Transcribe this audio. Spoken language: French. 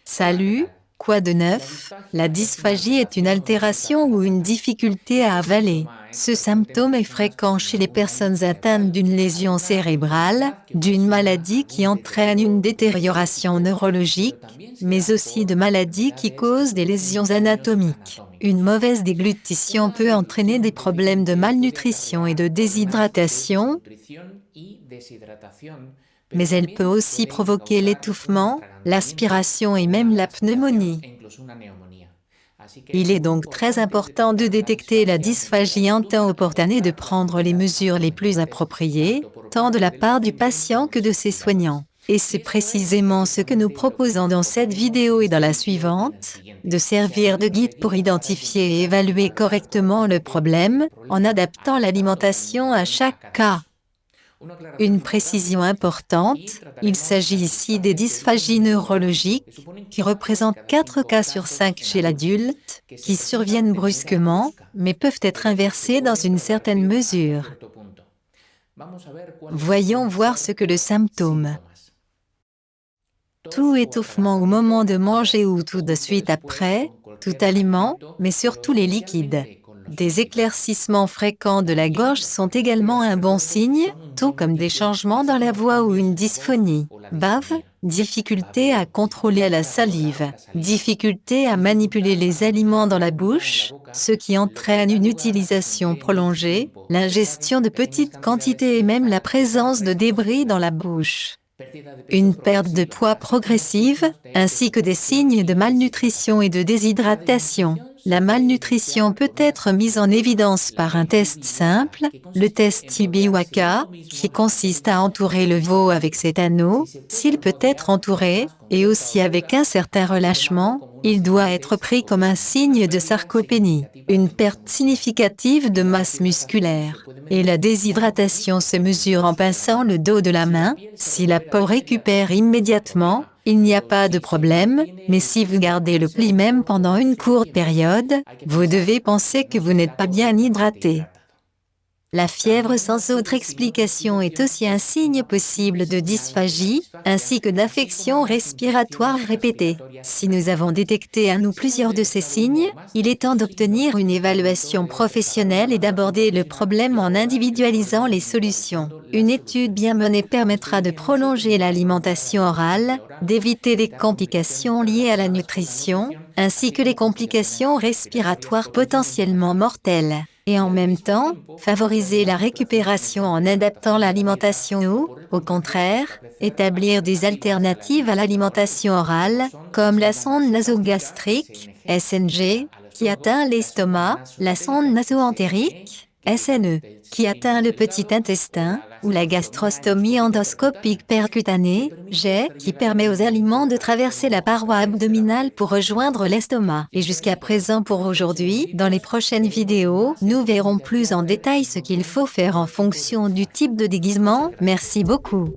Salut, quoi de neuf? La dysphagie est une altération ou une difficulté à avaler. Ce symptôme est fréquent chez les personnes atteintes d'une lésion cérébrale, d'une maladie qui entraîne une détérioration neurologique, mais aussi de maladies qui causent des lésions anatomiques. Une mauvaise déglutition peut entraîner des problèmes de malnutrition et de déshydratation, mais elle peut aussi provoquer l'étouffement, l'aspiration et même la pneumonie. Il est donc très important de détecter la dysphagie en temps opportun et de prendre les mesures les plus appropriées, tant de la part du patient que de ses soignants. Et c'est précisément ce que nous proposons dans cette vidéo et dans la suivante, de servir de guide pour identifier et évaluer correctement le problème, en adaptant l'alimentation à chaque cas. Une précision importante, il s'agit ici des dysphagies neurologiques, qui représentent 4 cas sur 5 chez l'adulte, qui surviennent brusquement, mais peuvent être inversées dans une certaine mesure. Voyons voir ce que le symptôme. Tout étouffement au moment de manger ou tout de suite après, tout aliment, mais surtout les liquides. Des éclaircissements fréquents de la gorge sont également un bon signe, tout comme des changements dans la voix ou une dysphonie. Bave, difficulté à contrôler la salive, difficulté à manipuler les aliments dans la bouche, ce qui entraîne une utilisation prolongée, l'ingestion de petites quantités et même la présence de débris dans la bouche. Une perte de poids progressive, ainsi que des signes de malnutrition et de déshydratation. La malnutrition peut être mise en évidence par un test simple, le test Chibiwaka, qui consiste à entourer le veau avec cet anneau. S'il peut être entouré, et aussi avec un certain relâchement, il doit être pris comme un signe de sarcopénie, une perte significative de masse musculaire. Et la déshydratation se mesure en pinçant le dos de la main. Si la peau récupère immédiatement, il n'y a pas de problème, mais si vous gardez le pli même pendant une courte période, vous devez penser que vous n'êtes pas bien hydraté. La fièvre sans autre explication est aussi un signe possible de dysphagie, ainsi que d'affections respiratoires répétées. Si nous avons détecté un ou plusieurs de ces signes, il est temps d'obtenir une évaluation professionnelle et d'aborder le problème en individualisant les solutions. Une étude bien menée permettra de prolonger l'alimentation orale, d'éviter les complications liées à la nutrition, ainsi que les complications respiratoires potentiellement mortelles. Et en même temps, favoriser la récupération en adaptant l'alimentation ou, au contraire, établir des alternatives à l'alimentation orale, comme la sonde nasogastrique, SNG, qui atteint l'estomac, la sonde naso-entérique, SNE, qui atteint le petit intestin, ou la gastrostomie endoscopique percutanée, GEP, qui permet aux aliments de traverser la paroi abdominale pour rejoindre l'estomac. Et jusqu'à présent pour aujourd'hui, dans les prochaines vidéos, nous verrons plus en détail ce qu'il faut faire en fonction du type de déguisement. Merci beaucoup.